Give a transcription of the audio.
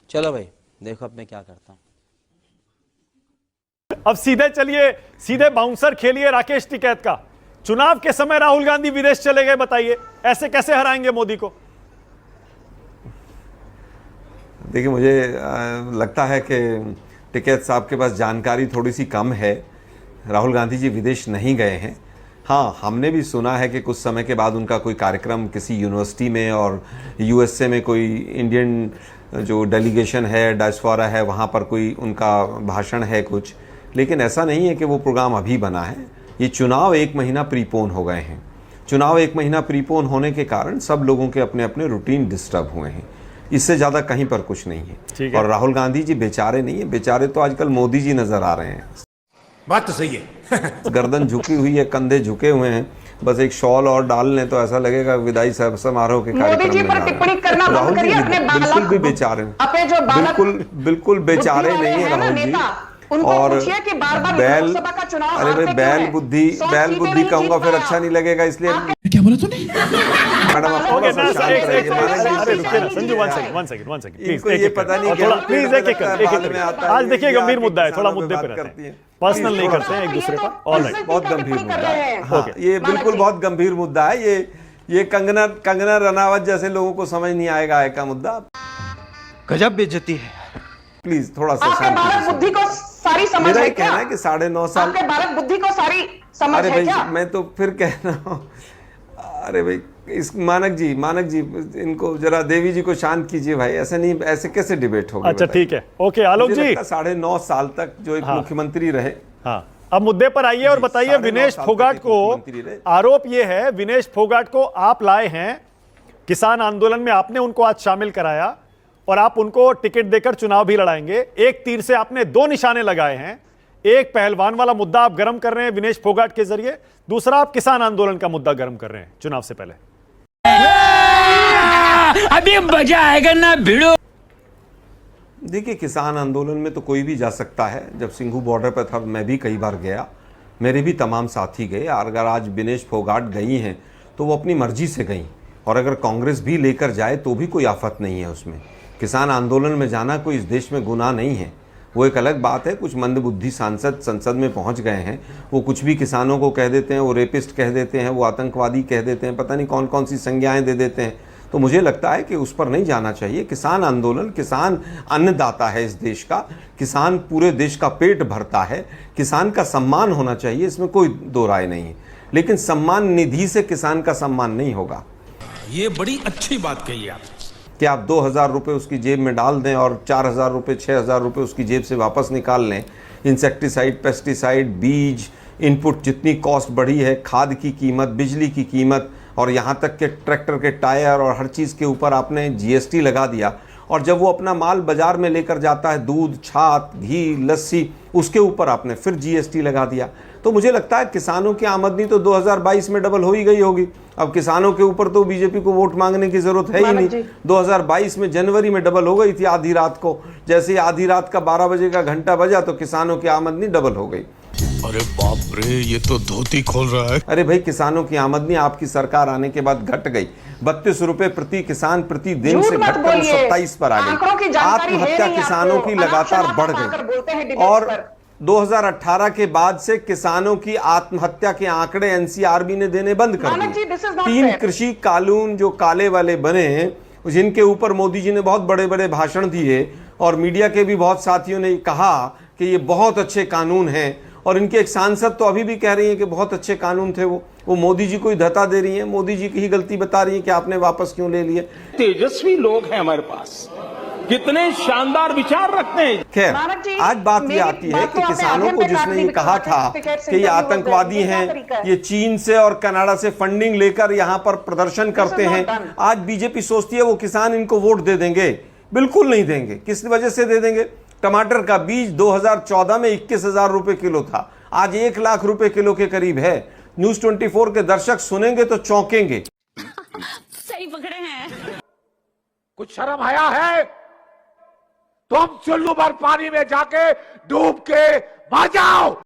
चलो भाई देखो अब मैं क्या करता हूँ। अब सीधे चलिए, सीधे बाउंसर खेलिए राकेश टिकैत का। चुनाव के समय राहुल गांधी विदेश चले गए, बताइए ऐसे कैसे हराएंगे मोदी को? देखिए, मुझे लगता है कि टिकैत साहब के पास जानकारी थोड़ी सी कम है। राहुल गांधी जी विदेश नहीं गए हैं। हाँ, हमने भी सुना है कि कुछ समय के बाद उनका कोई कार्यक्रम किसी यूनिवर्सिटी में और यूएसए में कोई इंडियन जो डेलीगेशन है, डायस्पोरा है, वहाँ पर कोई उनका भाषण है कुछ। लेकिन ऐसा नहीं है कि वो प्रोग्राम अभी बना है। ये चुनाव 1 महीना प्रीपोन हो गए हैं। चुनाव 1 महीना प्रीपोन होने के कारण सब लोगों के अपने अपने रूटीन डिस्टर्ब हुए हैं। इससे ज़्यादा कहीं पर कुछ नहीं है। और राहुल गांधी जी बेचारे नहीं है, बेचारे तो आजकल मोदी जी नजर आ रहे हैं। बात तो सही है। गर्दन झुकी हुई है, कंधे झुके हुए हैं, बस एक शॉल और डाल लें तो ऐसा लगेगा विदाई समारोह के कार्यक्रम में जा रहे हैं। राहुल जी बिल्कुल भी बेचारे, बिल्कुल बेचारे नहीं है राहुल जी। और बैल, अरे भाई बैल बुद्धि कहूंगा फिर अच्छा नहीं लगेगा, इसलिए क्या बोला तूने? मैडम आप थोड़ा सा शांत रहिए। संजू वन सेकंड इनको ये पता नहीं, प्लीज एक आज देखिए गंभीर मुद्दा है, थोड़ा मुद्दे पे रहते हैं, पर्सनल नहीं करते हैं एक दूसरे पर। ऑलराइट, बहुत गंभीर मुद्दा है। हाँ, ये बिल्कुल बहुत गंभीर मुद्दा है। ये कंगना रनावत जैसे लोगों को समझ नहीं आएगा है का मुद्दा। गजब बेइज्जती है। प्लीज थोड़ा सा आपके भारत बुद्धि को सारी समझ मेरा है ये क्या? कहना है कि 9.5 साल आपके भारत बुद्धि को सारी समझ अरे है भाई क्या? मैं तो फिर कह रहा हूँ, अरे भाई इस मानक जी इनको जरा देवी जी को शांत कीजिए भाई। ऐसे नहीं, ऐसे कैसे डिबेट होगी? अच्छा ठीक है, ओके आलोक जी। 9.5 साल तक जो एक मुख्यमंत्री रहे। हाँ, अब मुद्दे पर आइए और बताइए। विनेश फोगाट को आरोप ये है, विनेश फोगाट को आप लाए हैं किसान आंदोलन में, आपने उनको आज शामिल कराया और आप उनको टिकट देकर चुनाव भी लड़ाएंगे। एक तीर से आपने 2 निशाने लगाए हैं। एक पहलवान वाला मुद्दा आप गर्म कर रहे हैं विनेश फोगाट के जरिए, दूसरा आप किसान आंदोलन का मुद्दा गर्म कर रहे हैं चुनाव से पहले। अभी मजा आएगा ना भिड़ो। देखिए, किसान आंदोलन में तो कोई भी जा सकता है। जब सिंघू बॉर्डर पर था मैं भी कई बार गया, मेरे भी तमाम साथी गए। और अगर आज विनेश फोगाट गई हैं तो वो अपनी मर्जी से गई, और अगर कांग्रेस भी लेकर जाए तो भी कोई आफत नहीं है उसमें। किसान आंदोलन में जाना कोई इस देश में गुनाह नहीं है। वो एक अलग बात है, कुछ मंदबुद्धि सांसद संसद में पहुंच गए हैं, वो कुछ भी किसानों को कह देते हैं, वो रेपिस्ट कह देते हैं, वो आतंकवादी कह देते हैं, पता नहीं कौन कौन सी संज्ञाएं दे देते हैं। तो मुझे लगता है कि उस पर नहीं जाना चाहिए। किसान आंदोलन, किसान अन्नदाता है इस देश का, किसान पूरे देश का पेट भरता है, किसान का सम्मान होना चाहिए, इसमें कोई दो राय नहीं है। लेकिन सम्मान निधि से किसान का सम्मान नहीं होगा। ये बड़ी अच्छी बात कही आप कि आप 2,000 रुपये उसकी जेब में डाल दें और 4,000 रुपये 6,000 रुपये उसकी जेब से वापस निकाल लें। इंसेक्टिसाइड, पेस्टिसाइड, बीज, इनपुट जितनी कॉस्ट बढ़ी है, खाद की कीमत, बिजली की कीमत, और यहाँ तक के ट्रैक्टर के टायर और हर चीज़ के ऊपर आपने जीएसटी लगा दिया। और जब वो अपना माल बाजार में लेकर जाता है, दूध, छाछ, घी, लस्सी, उसके ऊपर आपने फिर जीएसटी लगा दिया। तो मुझे लगता है किसानों की आमदनी तो 2022 में डबल हो ही गई होगी। अब किसानों के ऊपर तो बीजेपी को वोट मांगने की जरूरत है ही नहीं। 2022 में जनवरी में डबल हो गई थी आधी रात को। जैसे ही आधी रात का 12 बजे का घंटा बजा तो किसानों की आमदनी डबल हो गई। अरे बाप रे, ये तो धोती खोल रहा है। अरे भाई, किसानों की आमदनी आपकी सरकार आने के बाद घट गई। 32 रुपए प्रति किसान प्रति दिन से घटकर 27 पर आ गई। आत्महत्या किसानों की लगातार बढ़ गई। और 2018 के बाद से किसानों की आत्महत्या के आंकड़े एनसीआरबी ने देने बंद कर दिए। 3 कृषि कानून जो काले वाले बने हैं, जिनके ऊपर मोदी जी ने बहुत बड़े बड़े भाषण दिए और मीडिया के भी बहुत साथियों ने कहा कि ये बहुत अच्छे कानून हैं, और इनके एक सांसद तो अभी भी कह रही हैं कि बहुत अच्छे कानून थे वो मोदी जी को ही धता दे रही हैं, मोदी जी की ही गलती बता रही हैं कि आपने वापस क्यों ले लिए। तेजस्वी लोग हैं हमारे पास, कितने शानदार विचार रखते हैं। खैर, आज बात ये आती है कि किसानों को जिसने ये कहा था कि ये आतंकवादी हैं, ये चीन से और कनाडा से फंडिंग लेकर यहाँ पर प्रदर्शन करते हैं, आज बीजेपी सोचती है वो किसान इनको वोट दे देंगे। बिल्कुल नहीं देंगे। किस वजह से दे देंगे? टमाटर का बीज 2014 में 21,000 रुपए किलो था, आज 1 लाख रुपए किलो के करीब है। न्यूज 24 के दर्शक सुनेंगे तो चौंकेंगे। सही पकड़े हैं। कुछ शर्म आया है तो हम चुल्लू भर पानी में जाके डूब के मर जाओ।